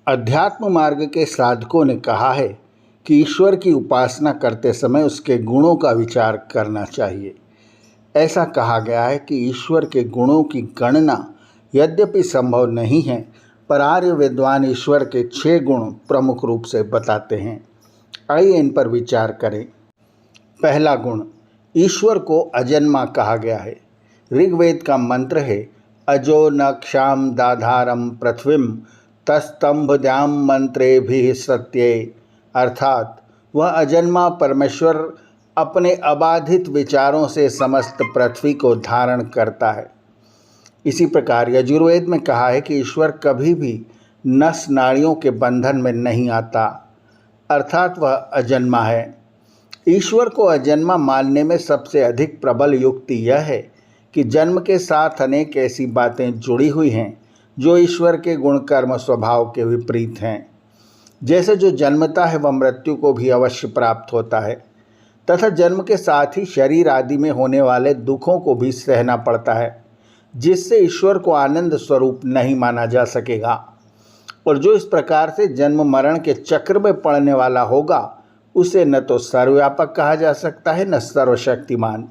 अध्यात्म मार्ग के साधकों ने कहा है कि ईश्वर की उपासना करते समय उसके गुणों का विचार करना चाहिए। ऐसा कहा गया है कि ईश्वर के गुणों की गणना यद्यपि संभव नहीं है, पर आर्य विद्वान ईश्वर के 6 गुण प्रमुख रूप से बताते हैं। आइए इन पर विचार करें। पहला गुण, ईश्वर को अजन्मा कहा गया है। ऋग्वेद का मंत्र है, अजो न क्षाम दाधारम पृथ्वीम तस्तंभद्याम मंत्रे भी सत्ये, अर्थात वह अजन्मा परमेश्वर अपने अबाधित विचारों से समस्त पृथ्वी को धारण करता है। इसी प्रकार यजुर्वेद में कहा है कि ईश्वर कभी भी नस नाड़ियों के बंधन में नहीं आता, अर्थात वह अजन्मा है। ईश्वर को अजन्मा मानने में सबसे अधिक प्रबल युक्ति यह है कि जन्म के साथ अनेक ऐसी बातें जुड़ी हुई हैं जो ईश्वर के गुण कर्म स्वभाव के विपरीत हैं। जैसे जो जन्मता है वह मृत्यु को भी अवश्य प्राप्त होता है, तथा जन्म के साथ ही शरीर आदि में होने वाले दुखों को भी सहना पड़ता है, जिससे ईश्वर को आनंद स्वरूप नहीं माना जा सकेगा। और जो इस प्रकार से जन्म मरण के चक्र में पड़ने वाला होगा, उसे न तो सर्वव्यापक कहा जा सकता है न सर्वशक्तिमान।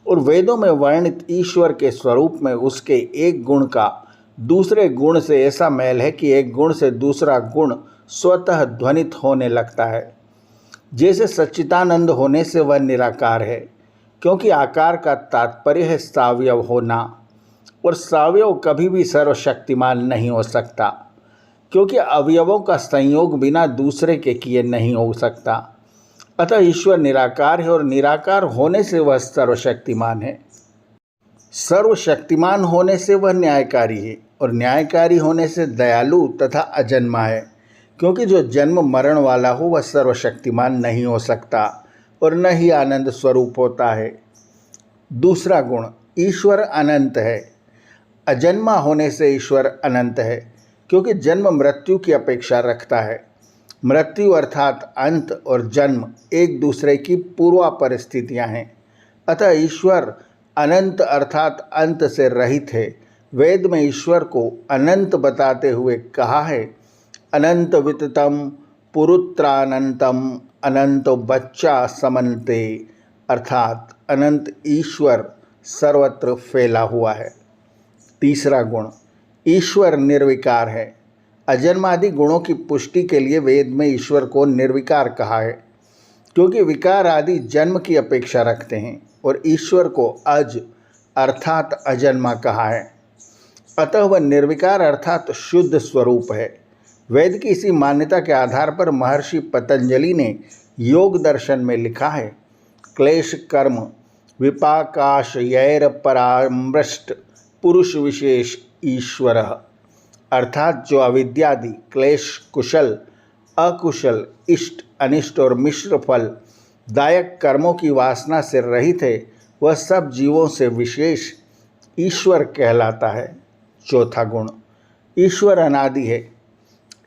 और वेदों में वर्णित ईश्वर के स्वरूप में उसके एक गुण का दूसरे गुण से ऐसा मेल है कि एक गुण से दूसरा गुण स्वतः ध्वनित होने लगता है। जैसे सच्चिदानंद होने से वह निराकार है, क्योंकि आकार का तात्पर्य है सावयव होना, और सावयव कभी भी सर्वशक्तिमान नहीं हो सकता, क्योंकि अवयवों का संयोग बिना दूसरे के किए नहीं हो सकता। अतः ईश्वर निराकार है और निराकार होने से वह सर्वशक्तिमान है। सर्वशक्तिमान होने से वह न्यायकारी है और न्यायकारी होने से दयालु तथा अजन्मा है, क्योंकि जो जन्म मरण वाला हो वह सर्वशक्तिमान नहीं हो सकता और न ही आनंद स्वरूप होता है। दूसरा गुण, ईश्वर अनंत है। अजन्मा होने से ईश्वर अनंत है, क्योंकि जन्म मृत्यु की अपेक्षा रखता है। मृत्यु अर्थात अंत और जन्म एक दूसरे की पूर्वा परिस्थितियाँ हैं। अतः ईश्वर अनंत अर्थात अंत से रहित है। वेद में ईश्वर को अनंत बताते हुए कहा है, अनंत विततम पुरुत्रानंतम अनंत बच्चा समन्ते, अर्थात अनंत ईश्वर सर्वत्र फैला हुआ है। तीसरा गुण, ईश्वर निर्विकार है। अजन्मादि गुणों की पुष्टि के लिए वेद में ईश्वर को निर्विकार कहा है, क्योंकि विकार आदि जन्म की अपेक्षा रखते हैं, और ईश्वर को अज अर्थात अजन्मा कहा है। अतः वह निर्विकार अर्थात शुद्ध स्वरूप है। वेद की इसी मान्यता के आधार पर महर्षि पतंजलि ने योग दर्शन में लिखा है, क्लेश कर्म विपाकाशयैर परामृष्ट पुरुष विशेष ईश्वर, अर्थात जो अविद्यादि क्लेश कुशल अकुशल इष्ट अनिष्ट और मिश्र फल दायक कर्मों की वासना से रहित है, वह सब जीवों से विशेष ईश्वर कहलाता है। चौथा गुण, ईश्वर अनादि है।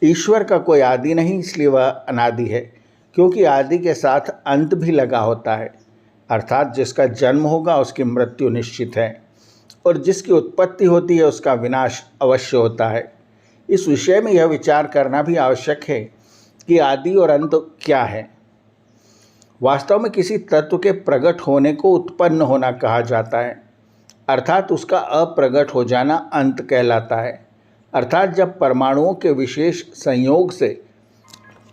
ईश्वर का कोई आदि नहीं, इसलिए वह अनादि है, क्योंकि आदि के साथ अंत भी लगा होता है, अर्थात जिसका जन्म होगा उसकी मृत्यु निश्चित है, और जिसकी उत्पत्ति होती है उसका विनाश अवश्य होता है। इस विषय में यह विचार करना भी आवश्यक है कि आदि और अंत क्या है। वास्तव में किसी तत्व के प्रकट होने को उत्पन्न होना कहा जाता है, अर्थात उसका अप्रगट हो जाना अंत कहलाता है। अर्थात जब परमाणुओं के विशेष संयोग से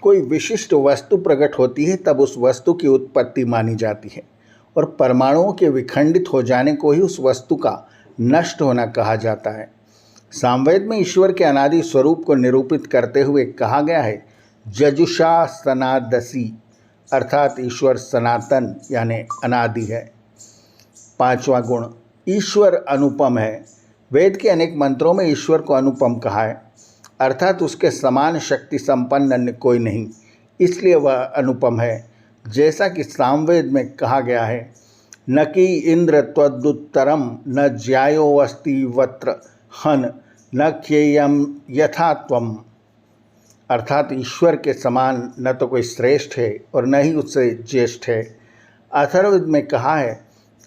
कोई विशिष्ट वस्तु प्रकट होती है, तब उस वस्तु की उत्पत्ति मानी जाती है, और परमाणुओं के विखंडित हो जाने को ही उस वस्तु का नष्ट होना कहा जाता है। सामवेद में ईश्वर के अनादि स्वरूप को निरूपित करते हुए कहा गया है, जजुषा सनादसी, अर्थात ईश्वर सनातन यानी अनादि है। पांचवा गुण, ईश्वर अनुपम है। वेद के अनेक मंत्रों में ईश्वर को अनुपम कहा है, अर्थात उसके समान शक्ति संपन्न अन्य कोई नहीं, इसलिए वह अनुपम है। जैसा कि सामवेद में कहा गया है, न कि इंद्र त्वदुत्तरम न ज्यायो अस्ति वत्र हन न ख्येयम यथा त्वम, अर्थात ईश्वर के समान न तो कोई श्रेष्ठ है और न ही उससे ज्येष्ठ है। अथर्ववेद में कहा है,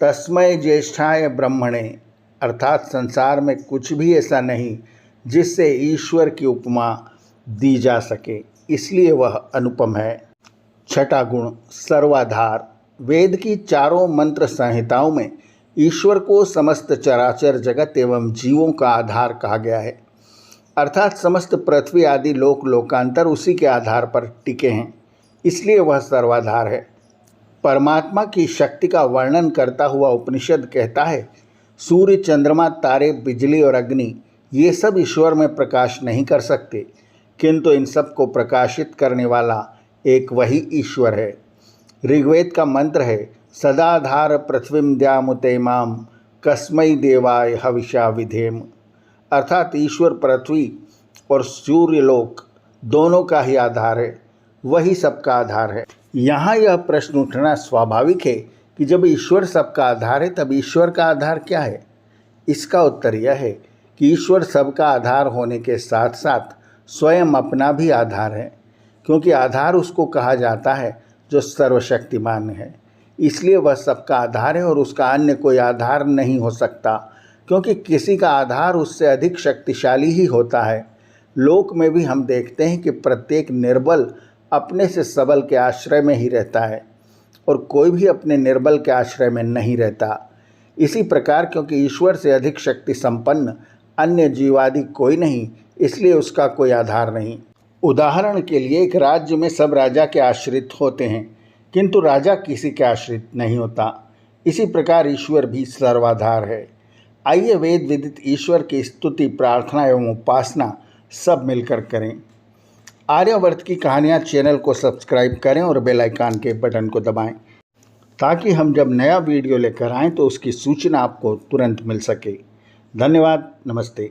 तस्मै ज्येष्ठाय ब्रह्मणे, अर्थात संसार में कुछ भी ऐसा नहीं जिससे ईश्वर की उपमा दी जा सके, इसलिए वह अनुपम है। छठा गुण सर्वाधार। वेद की चारों मंत्र संहिताओं में ईश्वर को समस्त चराचर जगत एवं जीवों का आधार कहा गया है, अर्थात समस्त पृथ्वी आदि लोकांतर उसी के आधार पर टिके हैं, इसलिए वह सर्वाधार है। परमात्मा की शक्ति का वर्णन करता हुआ उपनिषद कहता है, सूर्य, चंद्रमा, तारे, बिजली और अग्नि ये सब ईश्वर में प्रकाश नहीं कर सकते, किंतु इन सब को प्रकाशित करने वाला एक वही ईश्वर है। ऋग्वेद का मंत्र है, सदाधार पृथ्वीम द्यामुते माम कस्मै देवाय हविषा विधेम, अर्थात ईश्वर पृथ्वी और सूर्यलोक दोनों का ही आधार है, वही सबका आधार है। यहाँ यह प्रश्न उठना स्वाभाविक है कि जब ईश्वर सबका आधार है तब ईश्वर का आधार क्या है? इसका उत्तर यह है कि ईश्वर सबका आधार होने के साथ साथ स्वयं अपना भी आधार है, क्योंकि आधार उसको कहा जाता है जो सर्वशक्तिमान है, इसलिए वह सबका आधार है और उसका अन्य कोई आधार नहीं हो सकता, क्योंकि किसी का आधार उससे अधिक शक्तिशाली ही होता है। लोक में भी हम देखते हैं कि प्रत्येक निर्बल अपने से सबल के आश्रय में ही रहता है और कोई भी अपने निर्बल के आश्रय में नहीं रहता। इसी प्रकार क्योंकि ईश्वर से अधिक शक्ति संपन्न अन्य जीवादि कोई नहीं, इसलिए उसका कोई आधार नहीं। उदाहरण के लिए एक राज्य में सब राजा के आश्रित होते हैं, किंतु राजा किसी के आश्रित नहीं होता। इसी प्रकार ईश्वर भी सर्वाधार है। आइए वेद विदित ईश्वर की स्तुति, प्रार्थना एवं उपासना सब मिलकर करें। आर्यावर्त की कहानियाँ चैनल को सब्सक्राइब करें और बेल आइकन के बटन को दबाएं, ताकि हम जब नया वीडियो लेकर आएँ तो उसकी सूचना आपको तुरंत मिल सके। धन्यवाद। नमस्ते।